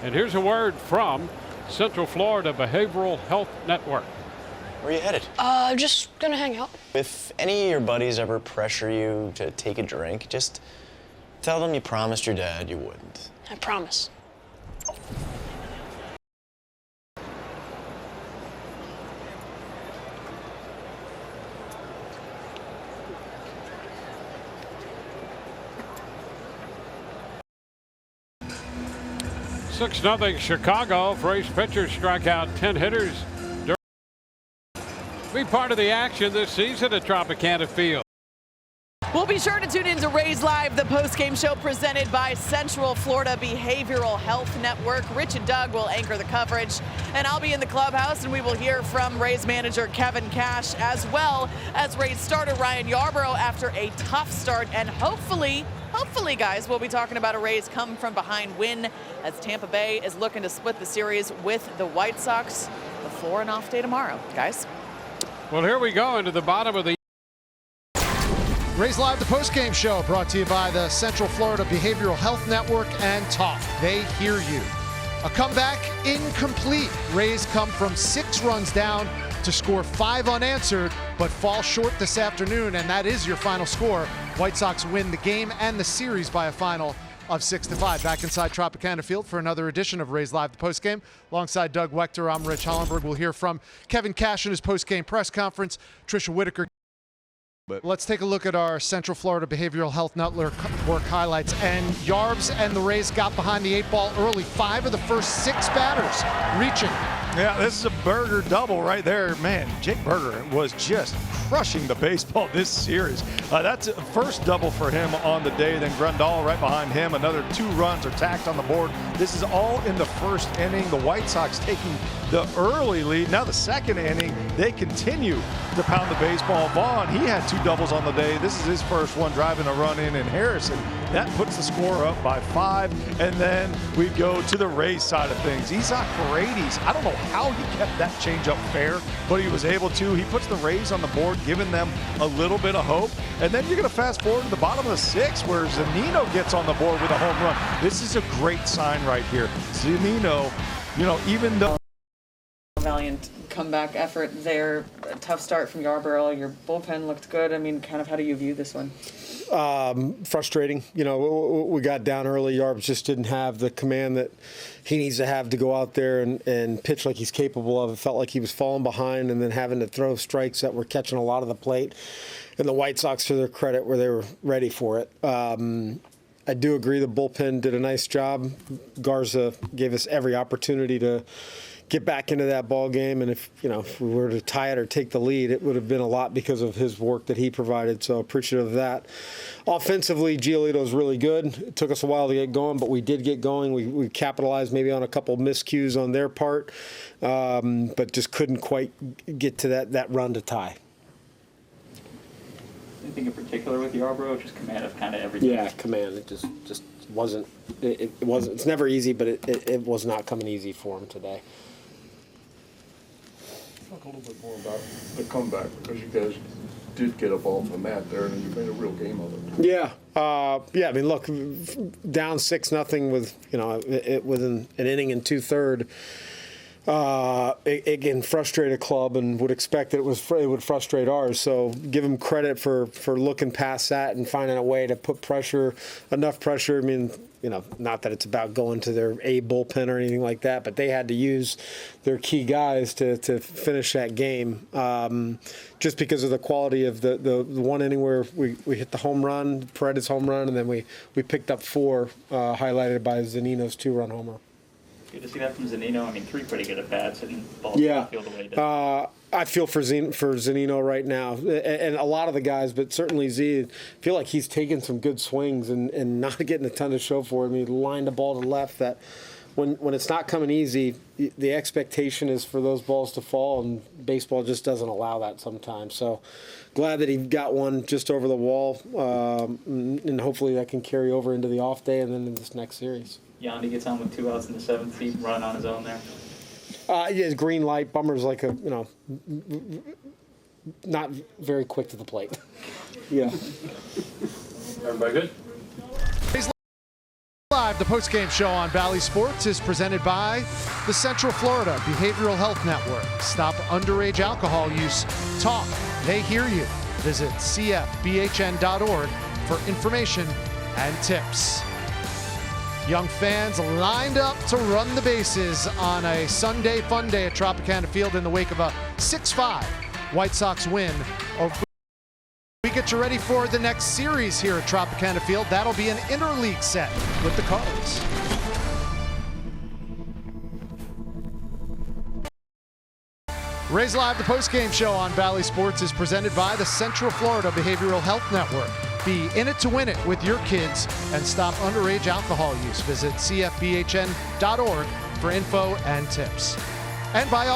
And here's a word from Central Florida Behavioral Health Network. Where are you headed? Just gonna hang out. If any of your buddies ever pressure you to take a drink, just tell them you promised your dad you wouldn't. I promise. Six 0 Chicago. Rays pitchers strike out 10 hitters. Be part of the action this season at Tropicana Field. We'll be sure to tune in to Rays Live, the postgame show presented by Central Florida Behavioral Health Network. Rich and Doug will anchor the coverage, and I'll be in the clubhouse, and we will hear from Rays manager Kevin Cash, as well as Rays starter Ryan Yarbrough after a tough start. And hopefully, guys, we'll be talking about a Rays come from behind win as Tampa Bay is looking to split the series with the White Sox before an off day tomorrow. Guys. Well, here we go into the bottom of the Rays Live, the postgame show, brought to you by the Central Florida Behavioral Health Network and Talk. They hear you. A comeback incomplete. Rays come from 6 runs down to score 5 unanswered, but fall short this afternoon, and that is your final score. White Sox win the game and the series by a final of 6-5. Back inside Tropicana Field for another edition of Rays Live, the postgame. Alongside Doug Wechter, I'm Rich Hollenberg. We'll hear from Kevin Cash in his postgame press conference, Tricia Whitaker. Let's take a look at our Central Florida Behavioral Health Network highlights. And Yarbs and the Rays got behind the 8 ball early. 5 of the first 6 batters reaching. Yeah, this is a Berger double right there. Man, Jake Berger was just crushing the baseball this series. That's the first double for him on the day. Then Grandal right behind him. Another 2 runs are tacked on the board. This is all in the first inning. The White Sox taking the early lead. Now the second inning, they continue to pound the baseball. Vaughn, he had 2 doubles on the day. This is his first one, driving a run in Harrison. That puts the score up by 5. And then we go to the Rays side of things. Isaac Paredes, I don't know how he kept that changeup fair, but he was able to. He puts the Rays on the board, giving them a little bit of hope. And then you're going to fast forward to the bottom of the 6th, where Zunino gets on the board with a home run. This is a great sign right here. Zunino, even though Valiant comeback effort there. A tough start from Yarbrough. Your bullpen looked good. I mean, kind of how do you view this one? Frustrating. We got down early. Yarbs just didn't have the command that he needs to have to go out there and pitch like he's capable of. It felt like he was falling behind and then having to throw strikes that were catching a lot of the plate. And the White Sox, to their credit, where they were ready for it. I do agree the bullpen did a nice job. Garza gave us every opportunity to get back into that ball game, and if we were to tie it or take the lead, it would have been a lot because of his work that he provided. So appreciative of that. Offensively, Giolito's really good. It took us a while to get going, but we did get going. We capitalized maybe on a couple of miscues on their part, but just couldn't quite get to that run to tie. Anything in particular with Yarbrough? Just command of kind of everything. Yeah, command. It just wasn't. It wasn't. It's never easy, but it was not coming easy for him today. Talk a little bit more about the comeback, because you guys did get up off the mat there and you made a real game of it. Yeah. I mean, look, down 6-0 with within an inning and 2/3. It can frustrate a club, and would expect that it would frustrate ours. So give them credit for looking past that and finding a way to put enough pressure. I mean, not that it's about going to their A bullpen or anything like that, but they had to use their key guys to finish that game. Just because of the quality of the one inning where we hit the home run, Paredes home run, and then we picked up 4, highlighted by Zunino's 2-run homer. Good to see that from Zunino. I mean, 3 pretty good at bats, hitting balls yeah. the way. I feel for Zunino right now, and a lot of the guys, but certainly Z. I feel like he's taking some good swings and not getting a ton to show for him. He lined the ball to left. That when it's not coming easy, the expectation is for those balls to fall, and baseball just doesn't allow that sometimes. So glad that he got one just over the wall, and hopefully that can carry over into the off day and then into this next series. Yandy gets on with 2 outs in the 7th, seat, running on his own there. Yeah, green light. Bummer's like not very quick to the plate. Yeah. Everybody good? Live Live, the postgame show on Valley Sports, is presented by the Central Florida Behavioral Health Network. Stop underage alcohol use. Talk. They hear you. Visit CFBHN.org for information and tips. Young fans lined up to run the bases on a Sunday fun day at Tropicana Field in the wake of a 6-5 White Sox win over. We get you ready for the next series here at Tropicana Field. That'll be an interleague set with the Cards. Rays Live, the postgame show on Valley Sports, is presented by the Central Florida Behavioral Health Network. Be in it to win it with your kids and stop underage alcohol use. Visit CFBHN.org for info and tips. And by